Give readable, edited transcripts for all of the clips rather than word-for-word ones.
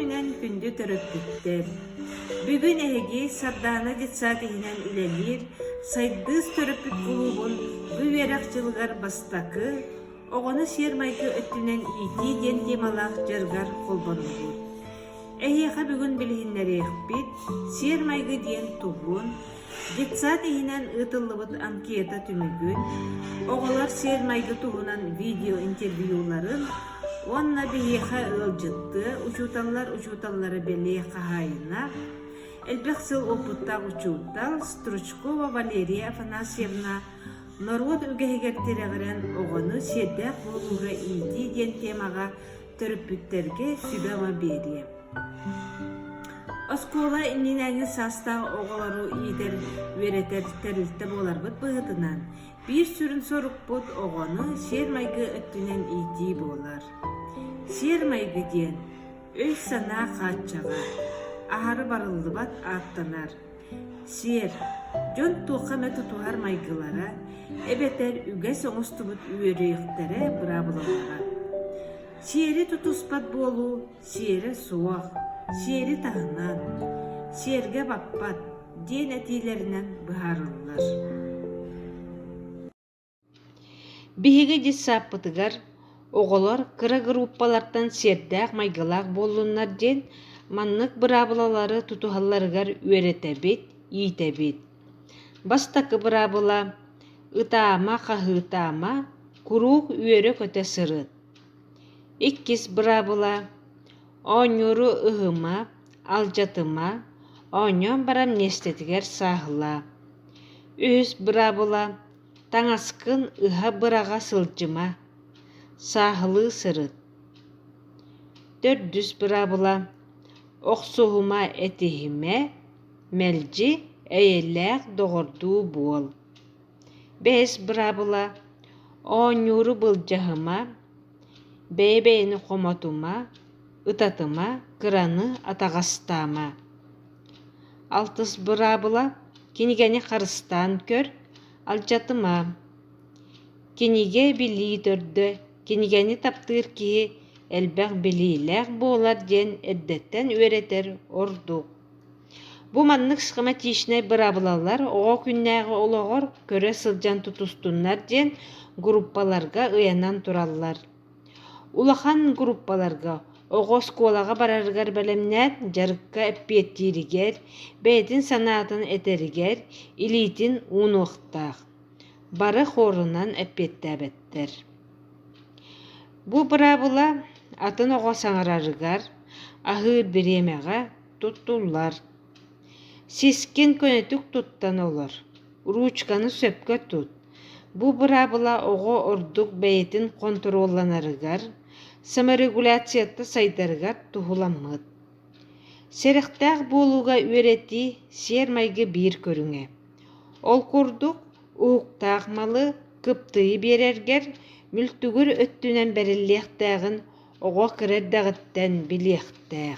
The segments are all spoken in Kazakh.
күннен күнді төрөппүттер. Бүгін әйге сардана жетсат ихинен үлелер, сайдыз төрөппүт булугун бүверак жылгар бастакы, оғаны сермайгы өттүнен ити ден темалақ жаргар қолбанугун. Әйеға бүгін білгенлері екпет, сермайгы ден туғын, жетсат ихинен ытылыбыт анкета түмігін, оғалар сермайгы туғынан видео интервьюларын, онна бейеға ылжытты, учуталлары беле қағайына, әлбек сыл опыттақ учуттал Стручкова Валерия Афанасьевна Норвот үгәйгәртерәгәрән оғыны седдәк болуға иди ден темаға төріппүттерге сүбәма бере. Оскола иннинәңі састағы оғалару идер веретер тәрілті болар бұд бұғытынан. Bir sürün soruk бұд оғыны сермайғы өттінен иди болар. Сермайғы ден өй сана қатчаға. Ахары барылды бат аттанар. Сер, жон туқамы тұтуғар майгылара, әбетер үге соңысты бұд үйерейіктері бұра бұлалара. Сері тұтуспат болу, сері суақ, сері тағынан, серге бақпат, ден әтейлерінен бұхарылар. Бейге десап бұтығар, оғылар кыра группалардан сердәқ майгылақ болуынар ден, маннык бырабылалары тутухалларыгар үеретебит, ийтебит. Бастакы бырабыла, ытаама қағытаама, курук үере көте сырыт. Иккис бырабыла, оңюру ыһыма, алжатыма, оңyon барам нестетигер сағыла. Үс бырабыла, таңаскын ыһа быраға сылжыма, сағылы сырыт. Төрдүс бырабыла, Оқсуғыма әтihime, мәлжи әйелләқ доғырду бол. Бәс бұрабыла, оңюру бұлжағыма, бәйбәйіні қоматума, ұтатыма, қыраны атағастама. Алтыс бұрабыла, кенігені қарыстан көр, алжатыма. Кениге білі түрді, кенігені таптыр ки, әлбәқ білейләқ болар ден әддеттен өретер ордук. Бу маннык сқыма тишіне бұрабылалар оға күннәғі олығыр көрі сылжан тұтустуннар ден группаларға ұянан тураллар. Улахан группаларға оға сколаға барарғар бәлемнәт жарыққа әппеттирігер, бәйтін санатын әтерігер, илитін ұнуқтақ. Бары хорынан әппеттәбеттер. Бу бұрабыла атын оға саңырарыгар, ахыр біремеға туттулар. Сескен көнетік туттан олар. Ручканы сөпке тут. Бу бұрабыла оға ордук бәйтін контролланарыгар, саморегуляциятты сайдарыгар тухуламмыд. Серіқтақ болуға өреті сермайғы бір көріңе. Ол құрдук уықтақ малы кыптыйы берергер, мүлтүгүр өттүнен бәріллектәғін оға кірердәғіттен білектәғ.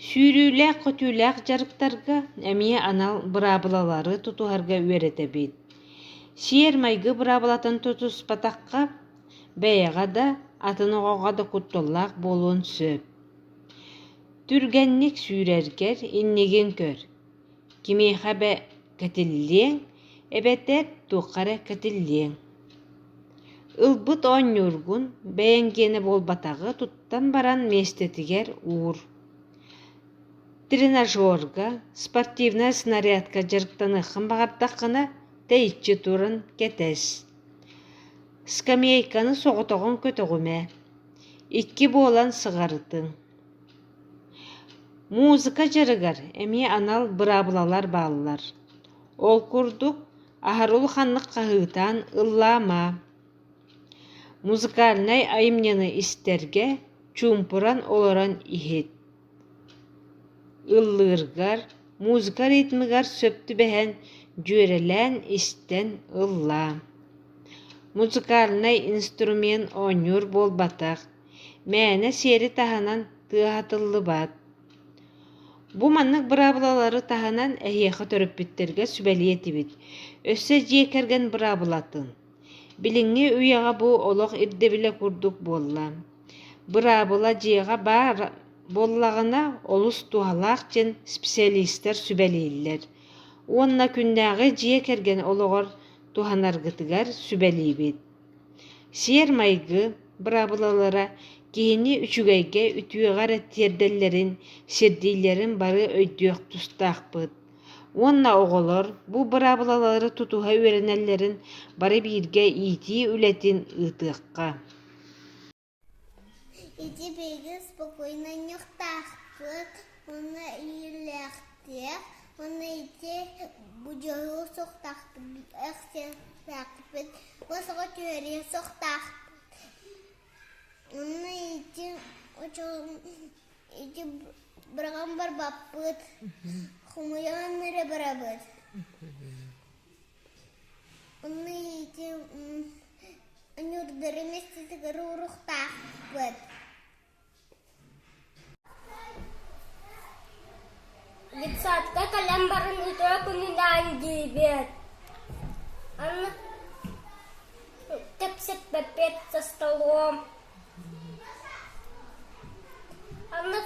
Сүйрүләқ көтүләқ жарықтарға әмие анал бұрабылалары тұтуғарға өреті бейд. Сермайғы бұрабылатын тұтус патаққа бәйіға да атын оғаға да құттылақ болуын сөп. Түргеннік сүйрергер иннеген көр. Кемейға бә кәтіллең, әбәтер тұқары кәтіллең. Ылбыт оңюргун бәйенгені болбатағы туттан баран местетігер ур. Тренажерга, спортивна снарядка жарықтаны қымбағардаққына тәйітші турын кетес. Скамейканы соғытоғын көтіғіме. Икки болан сығарытың. Музыка жарығар, әме анал бұрабылалар балылар. Ол күрдік, ахарул ханнық қағытан ыллама. Музыкальнай айымнені истерге чумпуран олоран ихет. Ыллыргар, музыка ритмигар сөпті бәхен жөрелән истен ылла. Музыкальнай инструмент оңюр бол батақ. Мәне сері таханан тыатылы бат. Бу маннык бұрабылалары таханан әйеқі төріппеттерге сүбәлиеті бит. Өсі жекерген бұрабылатын. Биліңе үйаға бу олық ирдебіле күрдік болла. Бырабыла жиэҕэ баар боллаҕына олус туһалаах дьэн специалисттер сүбэлииллэр. Уонна күннээҕи дьиэ кэргэн олоҕор туһанаргытыгар сүбэлиибит. Сиэр майгы бырабылалара киһини үчүгэйгэ үтүөҕэр тиэрдэллэрин, сирдииллэрин бары өйдүөх тустаахпыт. Уонна оҕолор бу бырабылалары тутуһа үөрэнэллэрин бары бииргэ иитии үлэтин ыытыахха. Ити беги спокойно нюхтахпыт, оны ийлэхтех, оны ити будёру сохтахпыт, эхсехтахпыт, осого тюэри сохтахпыт. Оны ити брагам барбаппыт, хумуян нere барабыт. Оны ити анюрдары местетигер урухтахпыт. Детсадка калям барын үтөö күнүнан диибет. Анна тепсеппепет со столом. Анна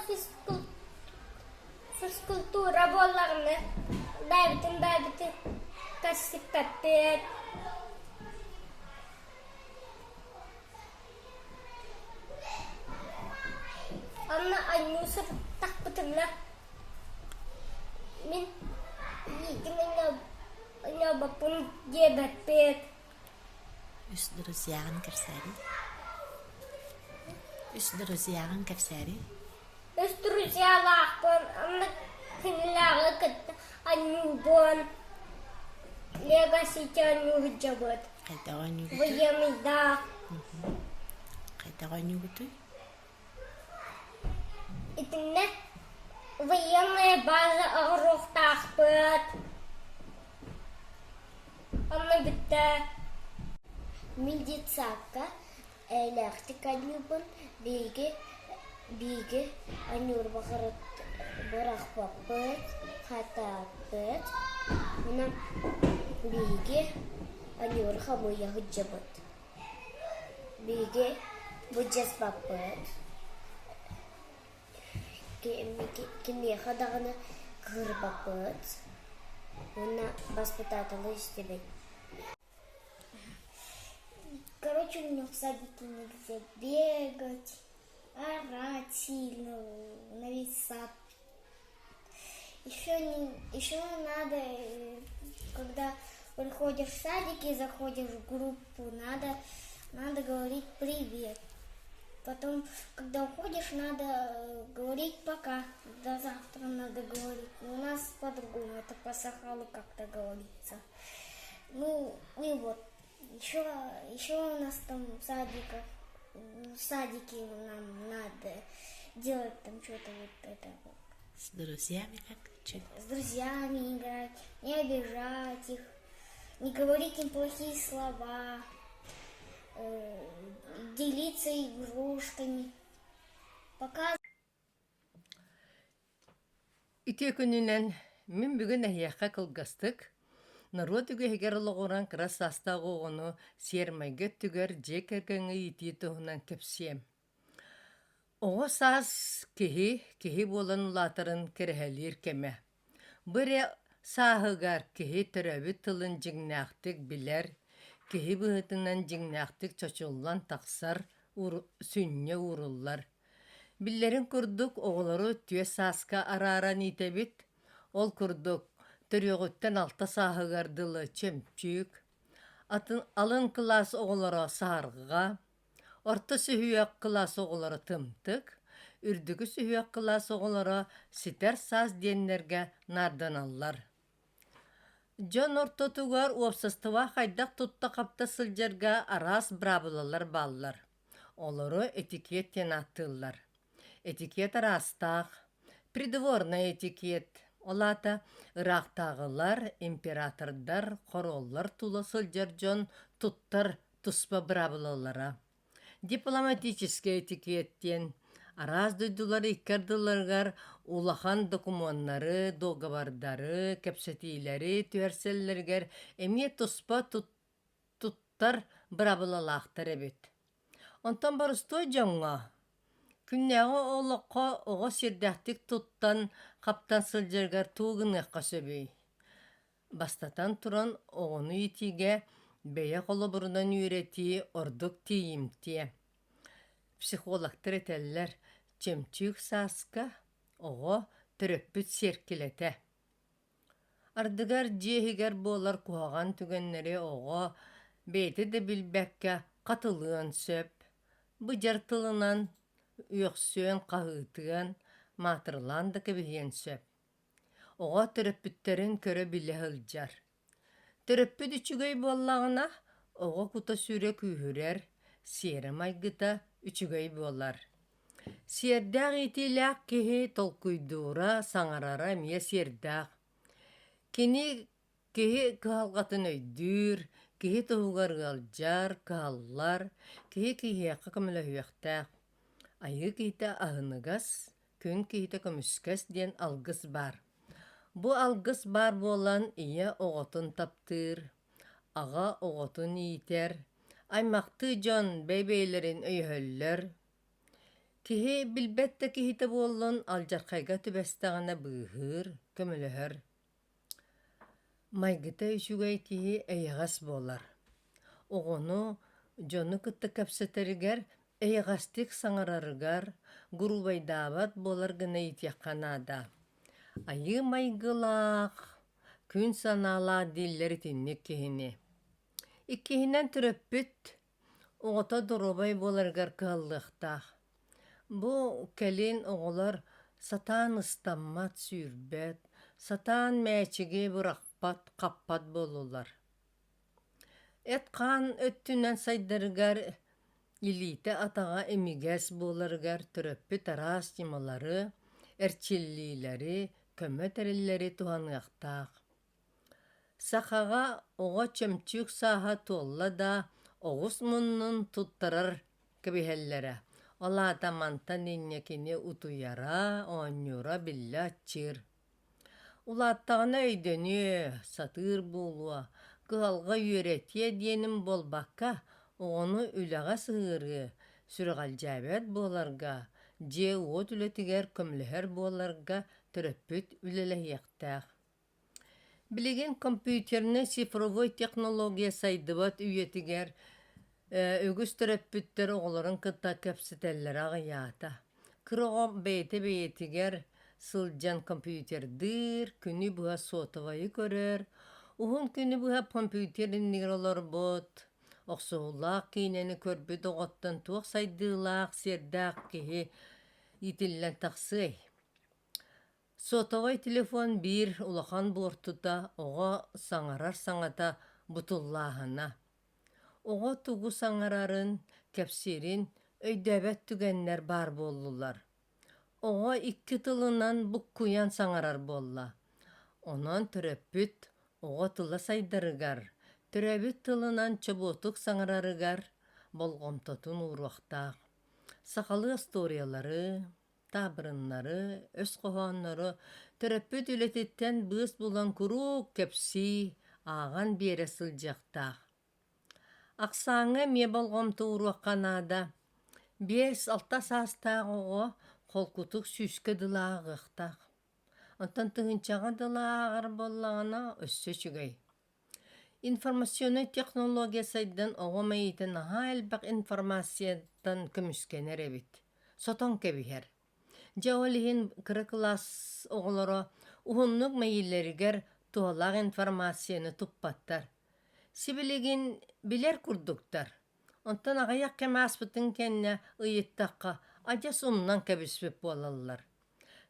физкультура болларны бэбитин кассиппепет. Анна аннусыр тахпытымна. Min нябаппын дебеппет. Үс друзьягын кэпсэри. Үс друзьялаахпын, анна кинилaaga кытта аннуубон. Легасити аннуугджабыт. Выемидаах. Кайтаға нюгутой? Итинне военная база огрухтахпыт. Анна битте. Мин детсадка электик аннуубон биги аннуур барахпаппыт, хатааппыт. Мына биги аннуур хамуя хыджабыт. Биги буджаспаппыт. Кине хадагана кырбапыт. Мына воспитаталы истебет. Короче, у меня в садике нельзя бегать, орать сильно на весь сад. Еще надо, когда приходишь в садик и заходишь в группу, надо говорить привет. Потом, когда уходишь, надо говорить пока. До завтра надо говорить. У нас по-другому, это по Сахалу как-то говорится. Ну и вот. Еще у нас там в садике нам надо делать там что-то вот это вот. С друзьями как? С друзьями играть, не обижать их, не говорить им плохие слова, делиться игрушками. Пока. Ити күнүнен мен бүгүн эхиякка кылгастык. Народ үгегер логоран красаста гогону сермайга түгер жекергеңи ити туһунан кепсием. Оҕо саас киһи буолан улаатарын керэһэлиир кэме. Быре сааһыгар киһи төрөбүт тылын жиңнээхтик билэр, киһи быһытынан жиңнээхтик чочуллан тахсар сүнньэ уруллар. Биллерин курдук оҕолору түө сааска арааран итебит. Ол курдук төрүөгүттен алта сааһыгар дылы чөмчүүк. Алын класс оҕолоро сааргыга. Орта сүһүөк класс оҕолоро тымтык. Үрдүгү сүһүөк класс оҕолоро ситер саас диэннерге нарданаллар. Дьон ортотугар уопсастыва хайдах тутта капта сылдьарга араас брабылалар баллар. Олору этикет тен аттыллар. Этикет арастаах. Придворный этикет. Олата ырақтағылар, императордар, короллар тула сылдьар дьон туттар туспа брабылалара. Дипломатический этикеттен араз дойдулар иккардыларгар улахан документары, договардары, кепсетийлери түерселлергер эмие туспа туттар брабылалаахтар эбит. Онтан барыстой жоңға Күннәгы олоққа оға сирдәқтік туттан қаптан сылжыргар туғыныққа сөбей. Бастатан туран оғыны итиге бәйе қолы бұрынан үйреті ордық тиімтие. Психологтар етелер чемчук саска оға түріппіт серкелете. Ардыгар жиегер болар куаған түгеннері оға бейті де білбәкке қатылыған сөп. Бұжар тылынан үйіқсуен қағытыған матырлан да кебіген сөп. Оға түріппіттерін көрі білі ғылжар. Түріппіт үчігей боллағына оға құта сүре күйірер, сері майгыта үчігей болар. Сердәқ етіләк кеге толкуйдура саңарара мия сердәқ. Кені кеге кығалғатын өйдүр, кеге тұғығар ғалжар, кығаллар, кеге кеге көмілі үйіқтәқ. Айы кейті ағынығас, күн кейті көміскәс ден алғыз бар. Бу алгыс бар болан ия оғотун таптыр, аға оғотун ийтер, аймақты жон бәйбейлерин өйхөллөр. Кихи билбетті кихиті болын алжарқайға түбәстіғана бұғыр, көміліғыр. Майгыта үшігай кихи әйғас болар. Оғыну жону күтті кәпсетерігер әйғастық саңарарығар, ғұрубайдабат болар гына итяққанада. Айы майгылақ, күн санала диллері тіннік кехіне. Иккехінен түріппіт, оғыта дұрубай боларғар кығылықтақ. Бұ кәлін оғылар сатан ыстаммат сүйірбәт, сатан мәчіге бұрақпат, қаппат болулар. Әтқан өттінен сайдарығар илиті атаға эмигәс боларғар түріппіт арас жималары, әрчеллилері, көмөтәрелләре туғанғақтақ. Сақаға оға чөмчүк саға туолла да оғыс мұнның туттарар кебихеллері. Ола атамантан еннекені утуяра, оңюра білі атчыр. Улаттағына өйдені сатыр болуа, қығалға үйретие денім болбаққа, оғыны үліға сығыры, сүрғал жәбет боларға, же от үлетігер көмлігер боларға түріппіт үлеліяқтақ. Білеген компьютерні цифровой технология сайдыбат үйетігер өгіс түріппіттер оғыларын кытта кәпсітелер ағыята. Кырыға бейті-бейтігер сылжан компьютердір, күні бұға сотывайы көрер, ұғын күні бұға компьютерін нигролар бот, Оқсуғылақ кейнені көрбіт оғаттан туақ сайдылақ сердақ кеге итіллен тақсый. Сотовай телефон бір улахан бортыда оға саңарар саңата бұтыллағына. Оға туғу саңарарын, кәпсерін өйдәбәт түгеннер бар болулар. Оға 2 тылынан бұқ куян саңарар болла. Онан түріппіт оға тыла сайдарыгар. Түрәбіт тылынан чоботук саңарарыгар болғомтотун уруақтақ. Сақалы историялары, табырыннары, өс қоғанлары түрәппіт үлететтен бұғыс болан күрук кәпси аған бере сылжақтақ. Ақсаңы ме болғомты уруаққанада 5-6 састақ оғы қолкутук сүйскі дылағықтақ. Онтан тұғынчаға дылағар боллағына өссө чүгей. Информационный технология сайдан оғамайытын аға әлбақ информациядан көміскенер әбіт. Сотон кәбігер. Жауалиhin кыры класс оғылары ұғынлық мәйілерігер туғалақ информацияны тұппаттар. Сибілеген білер күрдіктар. Онтан ағаяқ кәмәспітін кәнне ұйыттаққа ажас ұмнан кәбіспеп болалылар.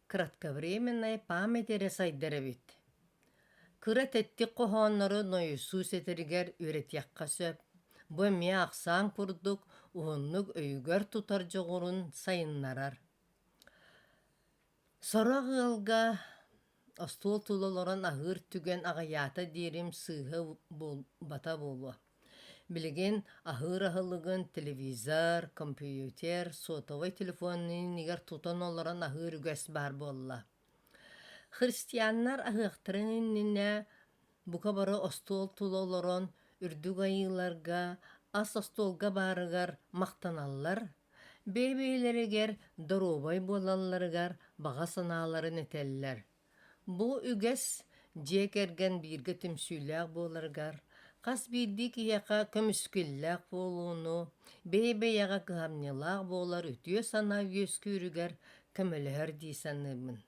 Краткавременная память эре сайдар әбіт. Кыра тәттік қоғанлары нойысус етергер үйретияққа сөп. Бұ ме ақсан күрдік, ұғынлық өйгер тұтар жоғырын сайынларар. Сорағы алға астуыл тұлыларын ағыр түген ағаята дерім сыға бата болу. Білеген ағыр ағылығын телевизор, компьютер, сотовай телефонын егер тұтан оларын ағыр үгәс бар болла. Христианнар ағықтырынынне бұқа бары остол тұлыларын үрдік айыларға, ас остолға барығар мақтаналар, Bebeyleriger dorobay bolallarıgar bağa sanaların eteller. Bu üges jekergen birge tümsüylek bolargar. Kas bildik yaka kömüsküllek bolunu, bebe yaga kıhamnılak bolar ütüye sana yüskürüger kömeleher disanımın.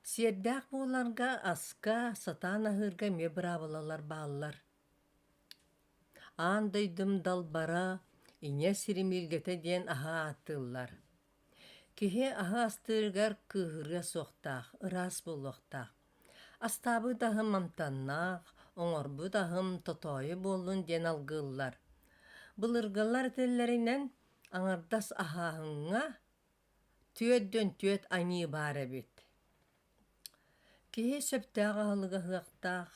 Siyerdek bolarga aska satana hırga mebrabalalar bağlar. Andaydım dalbara, iňe sirimilgete diyen aha atıllar. Kihe aha astırgar kıhırga soqtaq, ıras buluqtaq. Astabı dahım mamtannaq, oňorbu dahım totoyu bolun diyen algıllar. Bılırgıllar tellerinden aňardas ahahıňa tüöddön tüöt añy bara bit. Kihe söptäq ahalyga hyaqtaq,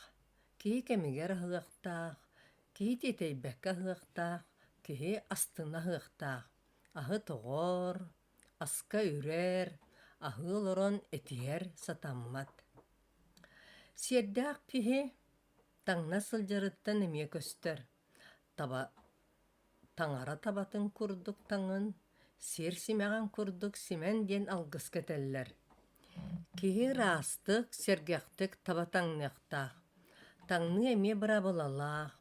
kihe kemiger hyaqtaq, kihe teteybekka hyaqtaq, kihe astyna hyaqtaq. Ahı toğor, aska ürer, ahı oloron etiher satammat. Sierdaq kihe taňna sıljarıttan emie köster. Taňara tabatın kurduk taňın, ser simegan kurduk simen diyen algыс keteller. Kihe rastık, sergektik tabataňnyaqtaq. Taňny emie brabalalaq.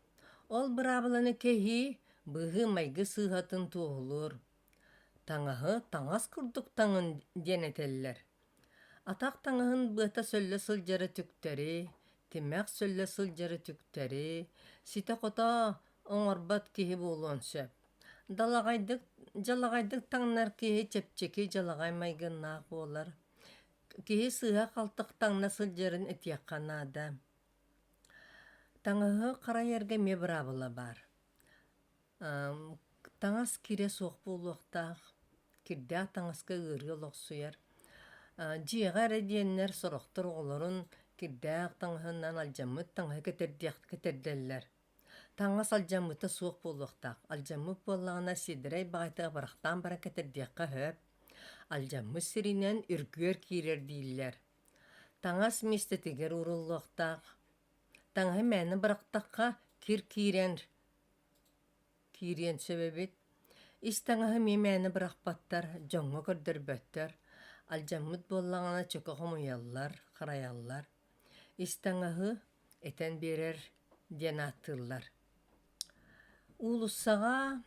Ol brabalany kehi bıhı maýgy syhatyn tuğulur. Taňahy taňas kurduk taňyn diyen eteller. Ataq taňahyň bıhta sölle sıljarı tükteri, timmek sölle sıljarı tükteri, site kota oňorbat kihi bolon söp. Jalagaydyk taňlar kihi çepçeki jalagay maýgynnaaq bolar. Kihi syha kaltyk taňna sıljaryn etýakkanada. Taňahy qara ýerge mebrabıla bar. Taňas kire soq boluqtaq, kirdä taňaska ýyrgy loqsuyar. Jigar ediyenler soroktur oğulorun kirdäq taňhyndan aljamyt taňha keterdeller. Taňas aljamyta soq boluqtaq. Aljamyt bollagana sidirey baýta baraqtan bara keterdäqkä höp. Aljamyt sirinen ürgüer kirer diýiller. Taňas mistetiger urulluqtaq. Taňha mäni baraqtaqqa kiren sebebit. Istaňahy mäni baraqpattar, joňa körderbötter. Aljamyt bollagana çöke homuyallar, qarayallar. Istaňahy eten berer diyen atyllar. Ulussaga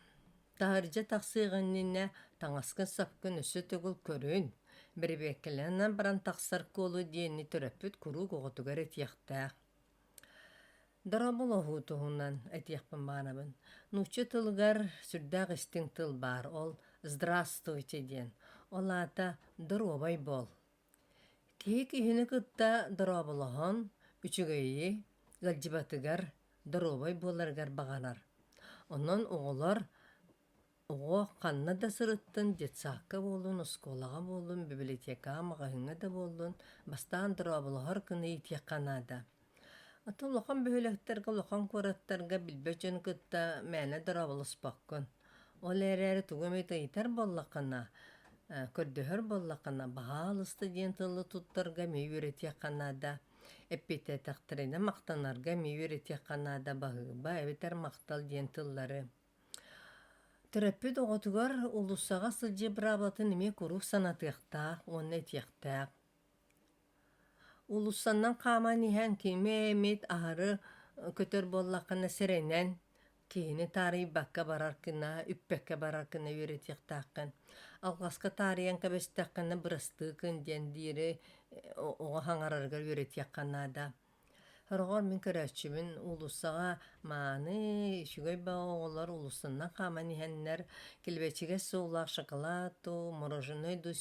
taharja taqsygynnyna taňaskyn sapkyn ösü tögül körün. Birbekkelenen baran taqsar kolu diýeni töröpüt kuru gogotugar etýäktaq. Darabul ohutuhundan etýäkpin barabyn. Nuçu tılgar sürdäq istin tıl bar, ol zdravstuyte diyen. Olata dorobay bol. Kihini kıtta dorobulahan, üçügeyi galjibatıgar dorobay bolargar baganar. Ondan oğular oğu kanna da sırıttın, jetsakka bolun, oskolaga bolun, biblioteka magahınga da bolun, bastan dorobulahar kını itiyakkanada. Ata lokan böhülekterge, lokan korattarga bilbeçen kıtta mäne dorobulus bakkın. Ol ereri tugumita itar bollakana. Kördöhör bollakana bahalısты diyen tıllı tuttarga meyür etiyakkanada. Epete taktirine maktanarga meyür etiyakkanada bahıba eviter maktal diyen tılları. Terapit oğutugar ulussaga sılcı brabatı nime kuruh sanatıqtaq, onu etiyaqtaq. Ulussandan qama nihan kime emet aharı kötör bollakana serenen, kihini tarihi bakka bararkına, üppekka bararkına yöretiyaqtaqın. Algaska tarihen kabestakana bırastıqın diyen diri oğa hangarargar yöretiyaqkanada. Horogor min köröçümün ulussaga mani şugay ba oğullar ulussandan qama nihanlar kilbeçige soğulaq şokoladu, morojinoydu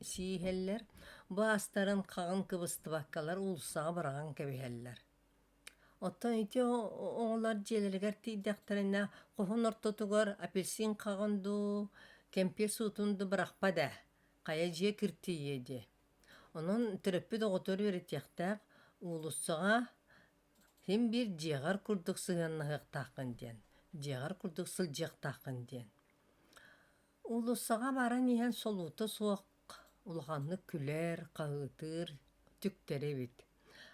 siheller. Bu astarın qağın kıbısты bakkalar ulussaga baragan kebeheller. Ottan iti oğullar jelerger tiydaktarına qohun ortotugar apelsin qağındu, kempir sutundu bırakpada, qaya jie kirtiyedi. Onun türöpü doğutor öğretiyaqtaq, ulussaga hem bir jegar kurduk sığanlıqaq taqın diyen, jegar kurduk sılcaq taqın diyen. Ulussaga bara nihan soluta soğuk, ulğanlı küler, qağıtır, tüktere bit.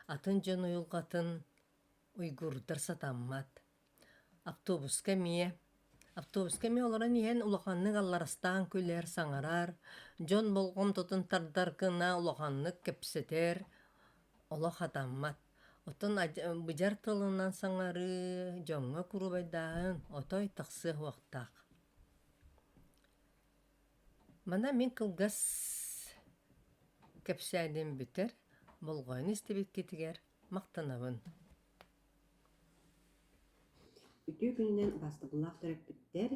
Atın jon uyulgatın, uygurdur satammat. Avtobuska miye, Автобус кеме олоран иһэн улаханнык алларастаан күлэр саҥарар, дьон болгом тутун тардаркына улаханнык кэпсэтэр, олох атаммат. Отон быдьар тылынан саҥары, дьоҥҥа курубайдаahын отой тахсыах уохтаах. Мана мен кылгас кэпсээдин бүтэр, болҕойун истибиккитигэр мактанабын. Үтүү күнүнен бастыбылаах төрөппүттер,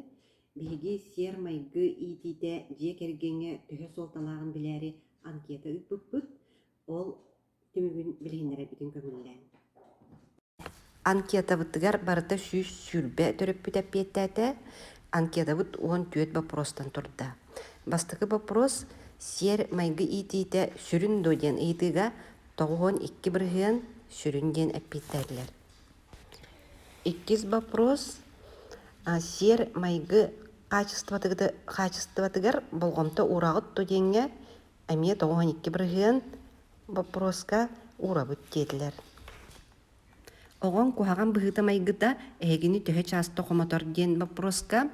биһиги сер майгы иитиите дьиэ кэргэҥҥэ төһө суолталааҕын билээри анкета ыппыппыт, ол түмүгүн билиһиннэрэ-бүтүн көмүллээн. Анкетабыттыгар барыта сүүс сүрбэ төрөппүт эппиэттээте, анкетабыт уон түөт вопростан турда. Бастыкы вопрос сер майгы иитиите сүрүн доден ыйтыга тоҕуһун 2 бырыһыан сүрүн диэн эппиэттээлэр. Иккис вопрос сер майгы качествотыгар болгомто урагыт доденге эмиэ тоҕуһун 2 бырыһыан вопроска урабыт диэтилэр. Оҕон куһаҕан быһыта майгыта эһигини төһө чааста хомотор диэн вопроска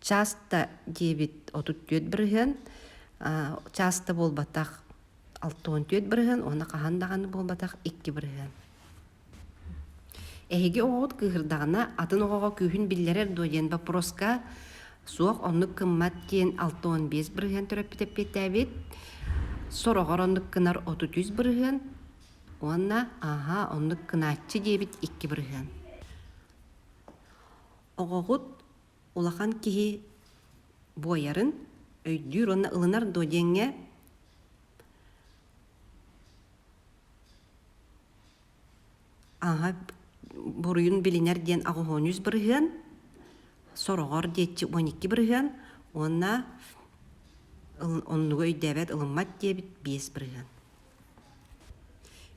чааста диэбит отут түөт бырыһыан, чааста болбатах 6 бырыһыан, уонна хаһан даҕаны болбатах 2 бырыһыан. Эһиги оҕот кыыһырдаҕына атын оҕоҕо күүһүн биллэрэр дуо диэн вопроска суох оннук кыммат диэн 65 бырыһыан төрөппүтэппиэттээбит, сороҕор оннук кынар 30 бырыһыан, уонна оннук кынааччы диэбит 2 бырыһыан. Оҕоҕут улахан киһи буойарын өйдүүр онна ылынар дуо диэҥҥэ буруйун билинер диэн аҕуһуонүс бырыһыан, сороҕор диэтчи 12 бырыһыан, уонна оннугу өйдээбэт ылыммат диэбит 5 бырыһыан.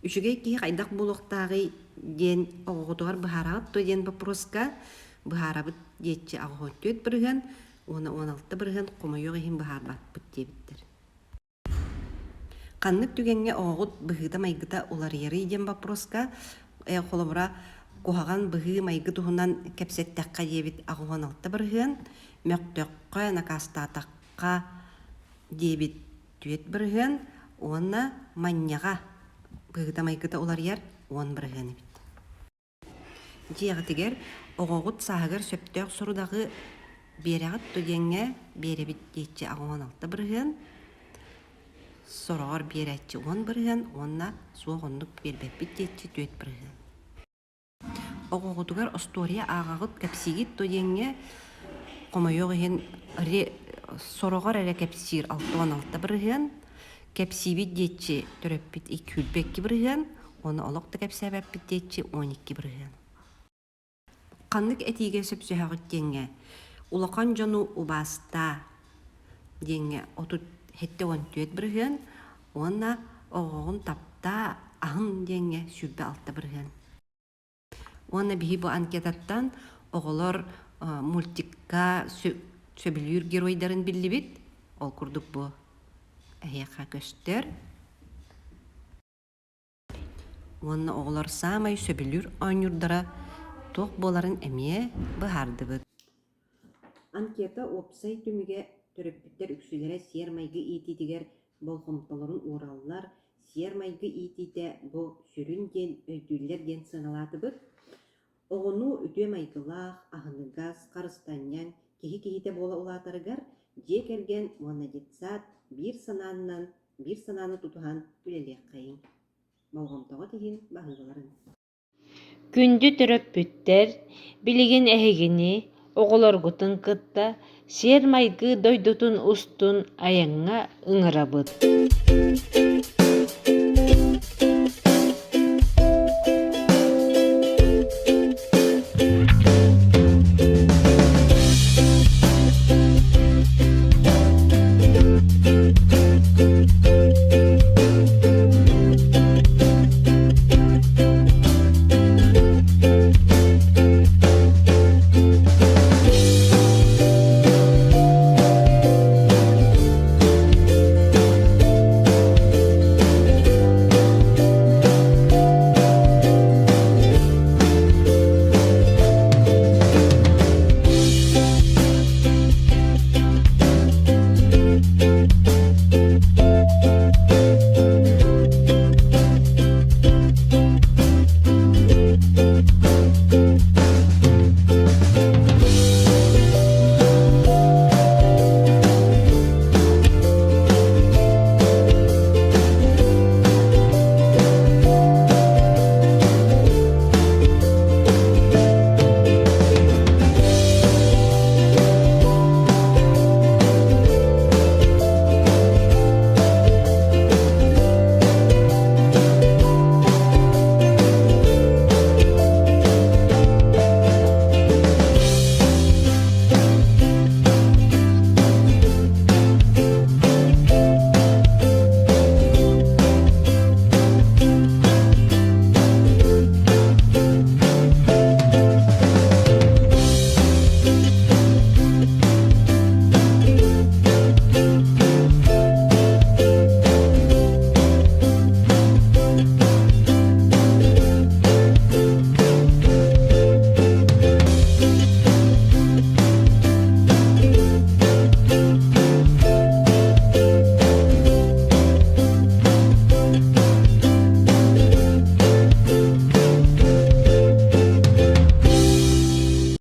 Үчүгэй киһи хайдах булуохтааҕый диэн оҕоҕутугар быһаараҕыт туо диэн вопроска быһаарабыт диэтчи аҕуһуон 4 бырыһыан, уона 16 бырыһыан хомойуох иһин быһаарбатпыт диэбиттэр. Ханнык түгэнҥэ оҕоҕут быһыыта майгыта уларыйары диэн вопроска холобура куһаҕан быһыы майгы туһунан кэпсэттэххэ диэбит аҕуһуон 6 бырыһыан, мөхтөккө накастаатахха диэбит 4 бырыһыан, уонна манняҕа быһыыта майгыта уларыйар 10 бырыһыан эбит. Дьиэҕитигэр оҕоҕут сааһыгар сөптөөх сурудағы биэрэҕит тудьэҥҥэ биэрэбит диэтчи аҕуһуон 6 бырыһыан, сороҕор биэрэччи 10 бырыһыан, уонна суох оннук биэрбэппит диэтчи 4 бырыһыан. Оҕоҕутугар остория ааҕаҕыт кэпсигит тудьэҥҥэ хомойуох иһин сороҕор эрэ кэпсиир 6 бырыһыан, кэпсибит диэтчи төрөппит 2 бырыһыан, уонна олохта кэпсээбэппит диэтчи 12 бырыһыан. Ханнык этиге сөпсөһөҕүт диэҥҥэ улахан дьону убааста диэҥҥэ отут хетте 14 бырыһыан, уонна оҕоҕун тапта аһын диэҥҥэ сүрбэ 6 бырыһыан. Уонна биһи бу анкетаттан оҕолор мультикка сөбүлүүр геройдарын биллибит, ол курдук бу эһиэхэ көстөр. Уонна оҕолор саамай сөбүлүүр оонньурдара туох боларын эмиэ быһаардыбыт. Анкета опсай түмүгэ төрөппүттер үксүлэрэ сиэр майгы иититигэр болхомтолорун уураллар, сиэр майгы иитите бу сүрүн диэн өйдүүллэр диэн сыналаатыбыт. Оҕону үтүө майгылаах, аһыныгас, харыстаннян, киһи-киһите буола улаатарыгар дьиэ кэрген уонна дьитсаат биир санааны тутуһан күлэлиэххэйиҥ. Болҕомтоҕо тиһин баһыыларын. Күндү төрөппүттер билигин эһигини оҕолоргутун кытта сиэр майгы дойдутун устун айаҥҥа ыҥырабыт.